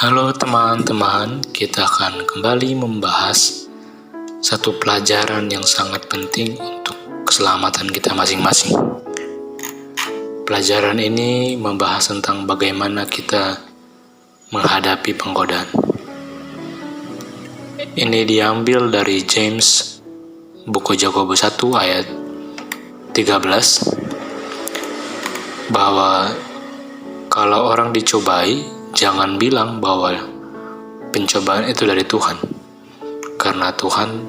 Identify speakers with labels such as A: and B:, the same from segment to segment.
A: Halo teman-teman, kita akan kembali membahas satu pelajaran yang sangat penting untuk keselamatan kita masing-masing. Pelajaran ini membahas tentang bagaimana kita menghadapi penggodaan. Ini diambil dari James, buku Yakobus 1 ayat 13, bahwa kalau orang dicobai, jangan bilang bahwa pencobaan itu dari Tuhan, karena Tuhan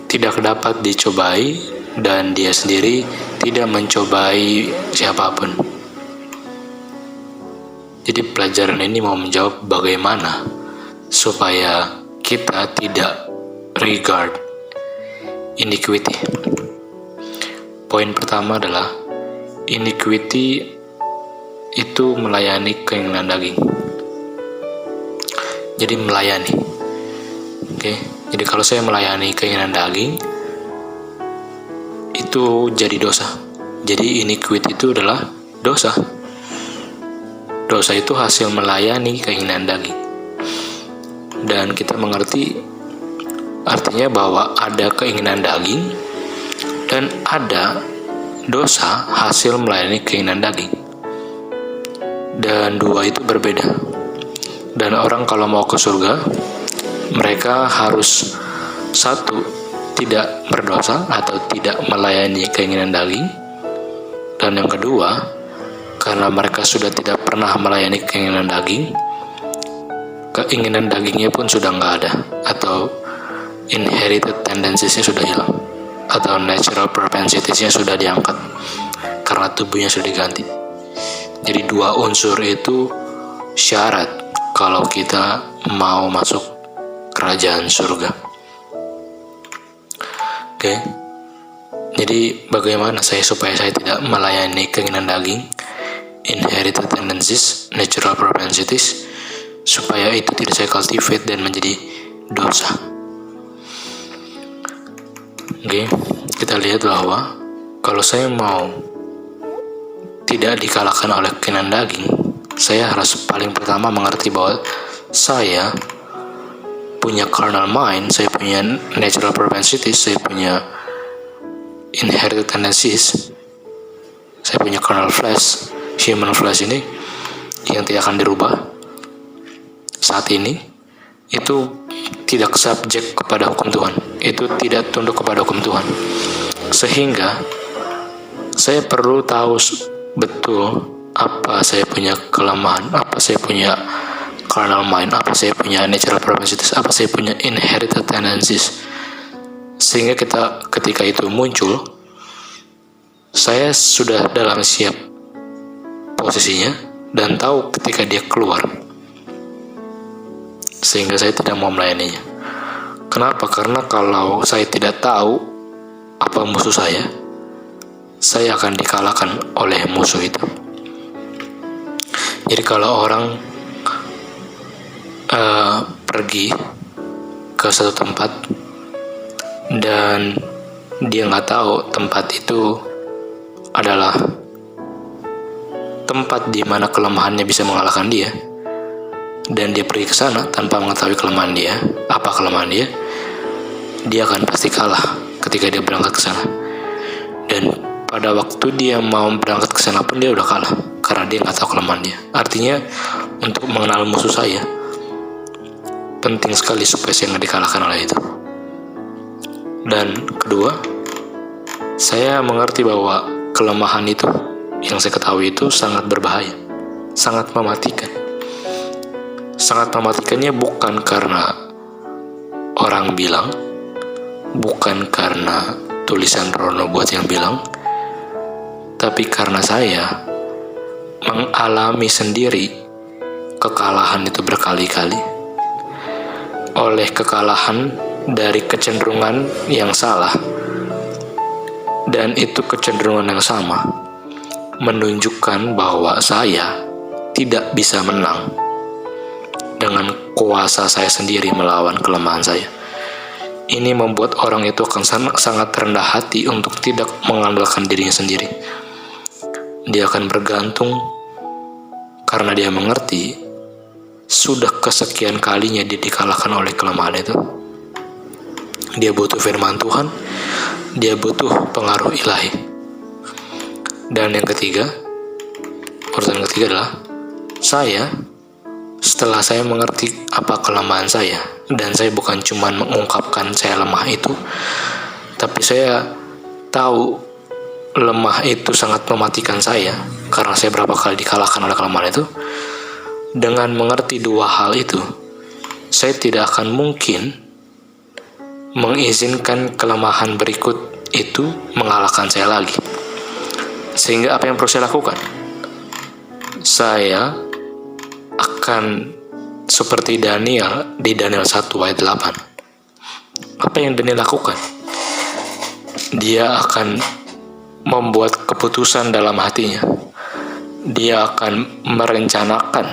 A: tidak dapat dicobai dan Dia sendiri tidak mencobai siapapun. Jadi pelajaran ini mau menjawab bagaimana supaya kita tidak regard iniquity. Poin pertama adalah iniquity itu melayani keinginan daging. Jadi melayani. Jadi kalau saya melayani keinginan daging, itu jadi dosa. Jadi iniquity itu adalah dosa. Dosa itu hasil melayani keinginan daging. Dan kita mengerti artinya bahwa ada keinginan daging dan ada dosa hasil melayani keinginan daging. Dan dua itu berbeda. Dan orang kalau mau ke surga, mereka harus satu, tidak berdosa atau tidak melayani keinginan daging. Dan yang kedua, karena mereka sudah tidak pernah melayani keinginan daging, keinginan dagingnya pun sudah nggak ada, atau inherited tendencies-nya sudah hilang, atau natural propensities-nya sudah diangkat karena tubuhnya sudah diganti. Jadi dua unsur itu syarat kalau kita mau masuk kerajaan surga. Jadi bagaimana supaya saya tidak melayani keinginan daging, inherited tendencies, natural propensities, supaya itu tidak saya cultivate dan menjadi dosa. Kita lihat bahwa kalau saya mau tidak dikalahkan oleh keinginan daging, saya harus paling pertama mengerti bahwa saya punya carnal mind, saya punya natural propensities, saya punya inherited tendencies, saya punya carnal flesh, human flesh ini yang tidak akan dirubah saat ini, itu tidak subjek kepada hukum Tuhan, itu tidak tunduk kepada hukum Tuhan. Sehingga saya perlu tahu betul apa saya punya kelemahan, apa saya punya carnal mind, apa saya punya natural propensities, apa saya punya inherited tendencies, sehingga ketika itu muncul, saya sudah dalam siap posisinya dan tahu ketika dia keluar, sehingga saya tidak mau melayaninya. Kenapa? Karena kalau saya tidak tahu apa musuh saya akan dikalahkan oleh musuh itu. Jadi kalau orang pergi ke satu tempat dan dia nggak tahu tempat itu adalah tempat di mana kelemahannya bisa mengalahkan dia, dan dia pergi ke sana tanpa mengetahui kelemahan dia, dia akan pasti kalah ketika dia berangkat ke sana. Dan pada waktu dia mau berangkat ke sana pun dia udah kalah karena dia nggak tahu kelemahan dia. Artinya untuk mengenal musuh saya penting sekali supaya saya nggak dikalahkan oleh itu. Dan kedua, saya mengerti bahwa kelemahan itu yang saya ketahui itu sangat berbahaya, sangat mematikan. Sangat mematikannya bukan karena orang bilang, bukan karena tulisan Rono buat yang bilang, tapi karena saya mengalami sendiri kekalahan itu berkali-kali. Oleh kekalahan dari kecenderungan yang salah, dan itu kecenderungan yang sama menunjukkan bahwa saya tidak bisa menang dengan kuasa saya sendiri melawan kelemahan saya. Ini membuat orang itu akan sangat rendah hati untuk tidak mengandalkan dirinya sendiri. Dia akan bergantung karena dia mengerti sudah kesekian kalinya dia dikalahkan oleh kelemahan itu. Dia butuh firman Tuhan, dia butuh pengaruh ilahi. Dan yang ketiga, urutan ketiga adalah setelah saya mengerti apa kelemahan saya, dan saya bukan cuma mengungkapkan saya lemah itu, tapi saya tahu lemah itu sangat mematikan saya, karena saya berapa kali dikalahkan oleh kelemahan itu. Dengan mengerti dua hal itu, saya tidak akan mungkin mengizinkan kelemahan berikut itu mengalahkan saya lagi. Sehingga apa yang perlu saya lakukan? Saya akan seperti Daniel di Daniel 1 ayat 8. Apa yang Daniel lakukan? Dia akan membuat keputusan dalam hatinya. Dia akan merencanakan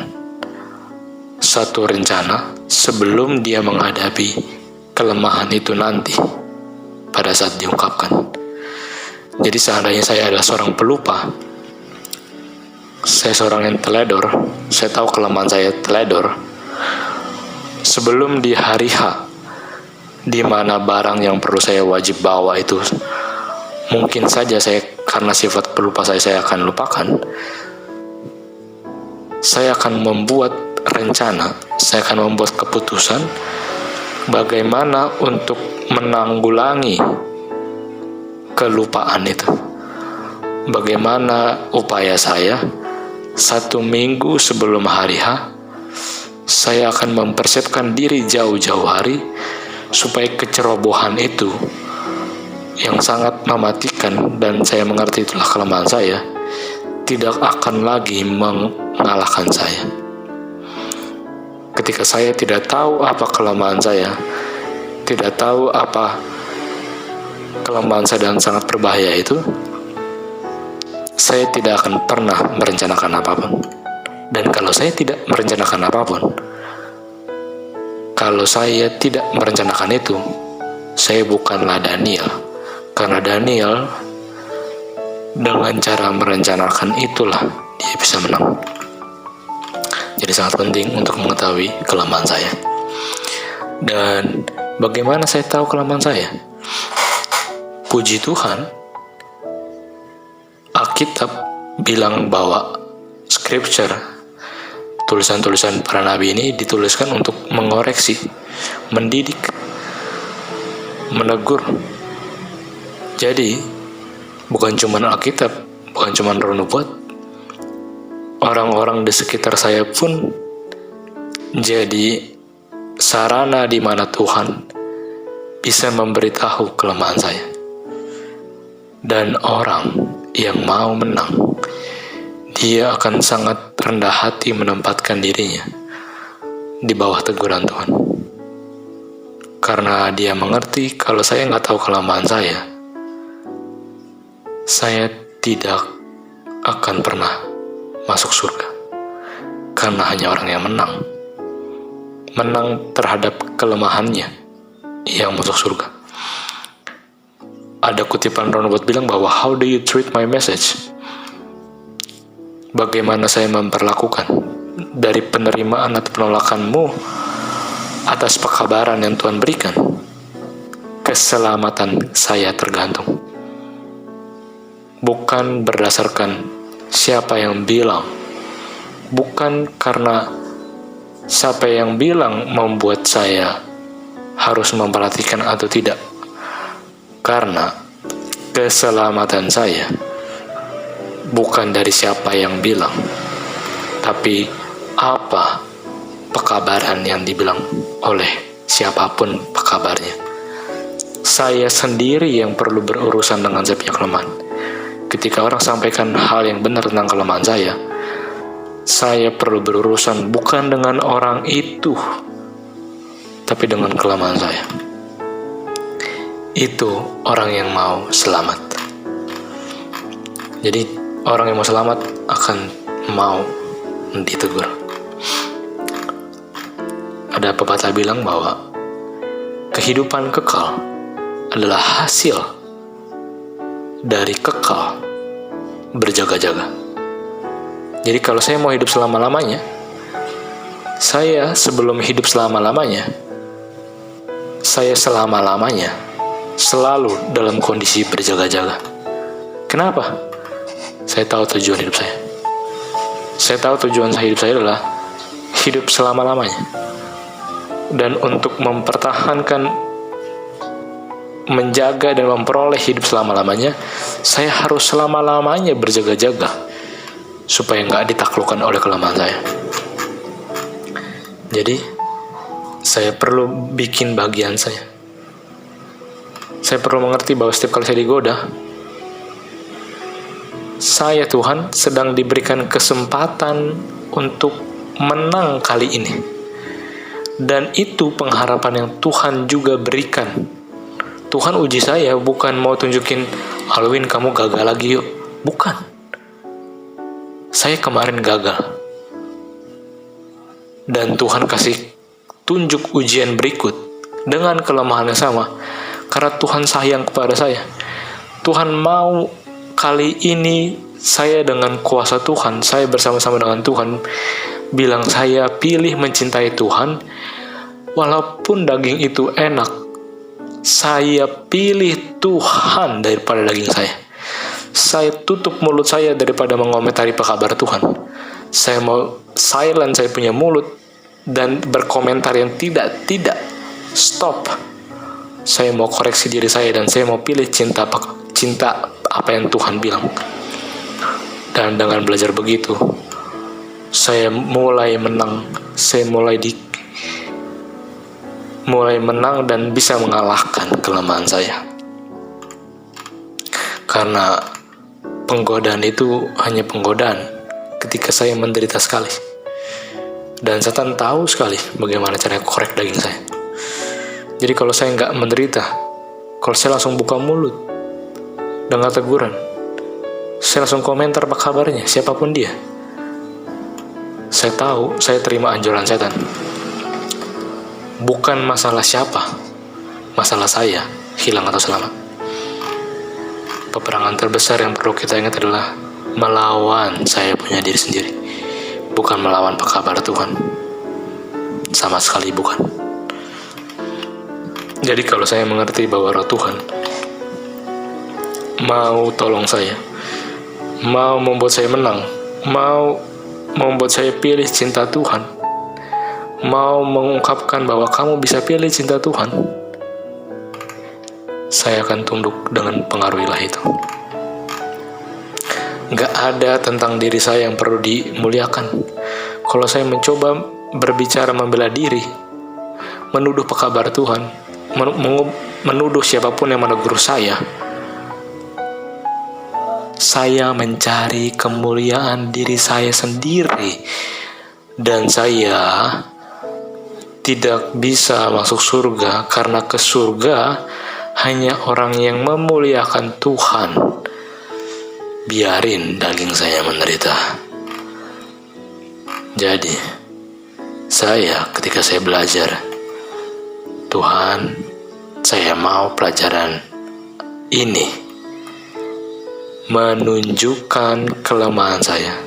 A: satu rencana sebelum dia menghadapi kelemahan itu nanti pada saat diungkapkan. Jadi seandainya saya adalah seorang pelupa, saya seorang yang teledor, saya tahu kelemahan saya teledor, sebelum di hari H, di mana barang yang perlu saya wajib bawa itu mungkin saja saya, karena sifat pelupa saya akan lupakan, saya akan membuat rencana, saya akan membuat keputusan bagaimana untuk menanggulangi kelupaan itu. Bagaimana upaya saya 1 minggu sebelum hari H, saya akan mempersiapkan diri jauh-jauh hari supaya kecerobohan itu yang sangat mematikan, dan saya mengerti itulah kelemahan saya, tidak akan lagi mengalahkan saya. Ketika saya tidak tahu apa kelemahan saya, tidak tahu apa kelemahan saya dan sangat berbahaya itu, saya tidak akan pernah merencanakan apapun. Dan kalau saya tidak merencanakan apapun, kalau saya tidak merencanakan itu, saya bukanlah Daniel. Karena Daniel dengan cara merencanakan itulah dia bisa menang. Jadi sangat penting untuk mengetahui kelemahan saya. Dan bagaimana saya tahu kelemahan saya? Puji Tuhan, Alkitab bilang bahwa scripture, tulisan-tulisan para nabi ini dituliskan untuk mengoreksi, mendidik, menegur. Jadi bukan cuma Alkitab, bukan cuma Roh Nubuat, orang-orang di sekitar saya pun jadi sarana di mana Tuhan bisa memberitahu kelemahan saya. Dan orang yang mau menang, dia akan sangat rendah hati menempatkan dirinya di bawah teguran Tuhan. Karena dia mengerti kalau saya nggak tahu kelemahan saya tidak akan pernah masuk surga. Karena hanya orang yang menang terhadap kelemahannya yang masuk surga. Ada kutipan Ron Wood bilang bahwa how do you treat my message? Bagaimana saya memperlakukan dari penerimaan atau penolakanmu atas pekabaran yang Tuhan berikan, keselamatan saya tergantung. Bukan berdasarkan siapa yang bilang, bukan karena siapa yang bilang membuat saya harus memperhatikan atau tidak, karena keselamatan saya bukan dari siapa yang bilang, tapi apa pekabaran yang dibilang oleh siapapun pekabarnya. Saya sendiri yang perlu berurusan dengan saya punya kelemahan. Ketika orang sampaikan hal yang benar tentang kelemahan saya perlu berurusan bukan dengan orang itu, tapi dengan kelemahan saya. Itu orang yang mau selamat. Jadi orang yang mau selamat akan mau ditegur. Ada pepatah bilang bahwa kehidupan kekal adalah hasil dari kekal berjaga-jaga. Jadi kalau saya mau hidup selama-lamanya, Saya sebelum hidup selama-lamanya, saya selama-lamanya selalu dalam kondisi berjaga-jaga. Kenapa? Saya tahu tujuan hidup saya. Saya tahu tujuan hidup saya adalah hidup selama-lamanya. Dan untuk mempertahankan, menjaga dan memperoleh hidup selama-lamanya, saya harus selama-lamanya berjaga-jaga supaya nggak ditaklukkan oleh kelemahan saya. Jadi, saya perlu bikin bagian saya. Saya perlu mengerti bahwa setiap kali saya digoda, saya, Tuhan, sedang diberikan kesempatan untuk menang kali ini. Dan itu pengharapan yang Tuhan juga berikan. Tuhan uji saya bukan mau tunjukin, Alwin kamu gagal lagi yuk. Bukan. Saya kemarin gagal. Dan Tuhan kasih tunjuk ujian berikut dengan kelemahan yang sama. Karena Tuhan sayang kepada saya. Tuhan mau kali ini saya dengan kuasa Tuhan, saya bersama-sama dengan Tuhan, bilang saya pilih mencintai Tuhan, walaupun daging itu enak, saya pilih Tuhan daripada daging saya. Saya tutup mulut saya daripada mengomentari apa kabar Tuhan. Saya mau silent saya punya mulut dan berkomentar yang tidak. Stop. Saya mau koreksi diri saya dan saya mau pilih cinta apa yang Tuhan bilang. Dan dengan belajar begitu, saya mulai menang. Saya mulai menang dan bisa mengalahkan kelemahan saya. Karena penggodaan itu hanya penggodaan ketika saya menderita sekali. Dan setan tahu sekali bagaimana cara korek daging saya. Jadi kalau saya nggak menderita, kalau saya langsung buka mulut dengan teguran, saya langsung komentar apa kabarnya, siapapun dia, saya tahu saya terima anjuran setan. Bukan masalah siapa, masalah saya hilang atau selamat. Peperangan terbesar yang perlu kita ingat adalah melawan saya punya diri sendiri, bukan melawan apa kabar Tuhan. Sama sekali bukan. Jadi kalau saya mengerti bahwa Roh Tuhan mau tolong saya, mau membuat saya menang, mau membuat saya pilih cinta Tuhan, mau mengungkapkan bahwa kamu bisa pilih cinta Tuhan, saya akan tunduk dengan pengaruh ilahi itu. Gak ada tentang diri saya yang perlu dimuliakan. Kalau saya mencoba berbicara membela diri, menuduh pekabar Tuhan, menuduh siapapun yang menegur saya mencari kemuliaan diri saya sendiri, dan saya tidak bisa masuk surga karena ke surga hanya orang yang memuliakan Tuhan. Biarin daging saya menderita. Jadi saya ketika saya belajar, Tuhan, saya mau pelajaran ini menunjukkan kelemahan saya,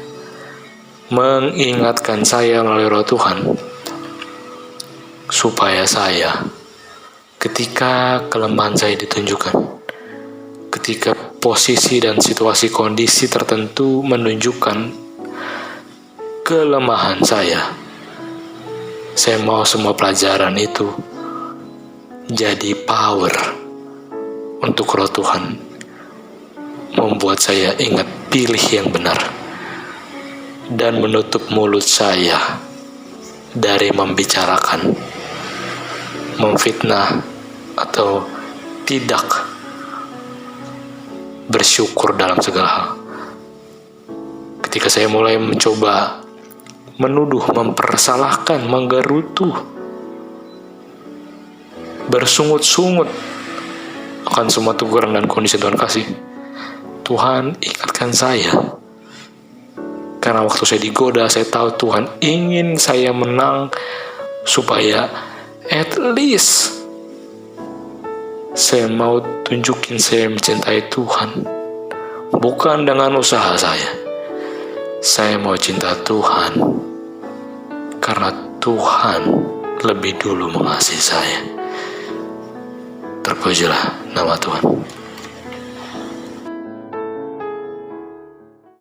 A: mengingatkan saya melalui Roh Tuhan, supaya saya ketika kelemahan saya ditunjukkan, ketika posisi dan situasi kondisi tertentu menunjukkan kelemahan saya mau semua pelajaran itu jadi power untuk Roh Tuhan, membuat saya ingat pilih yang benar dan menutup mulut saya dari membicarakan, memfitnah, atau tidak bersyukur dalam segala hal. Ketika saya mulai mencoba menuduh, mempersalahkan, menggerutu, bersungut-sungut akan semua teguran dan kondisi Tuhan kasih, Tuhan ingatkan saya. Karena waktu saya digoda, saya tahu Tuhan ingin saya menang, supaya at least saya mau tunjukin saya mencintai Tuhan, bukan dengan usaha saya. Saya mau cinta Tuhan karena Tuhan lebih dulu mengasihi saya. Terpujilah nama Tuhan.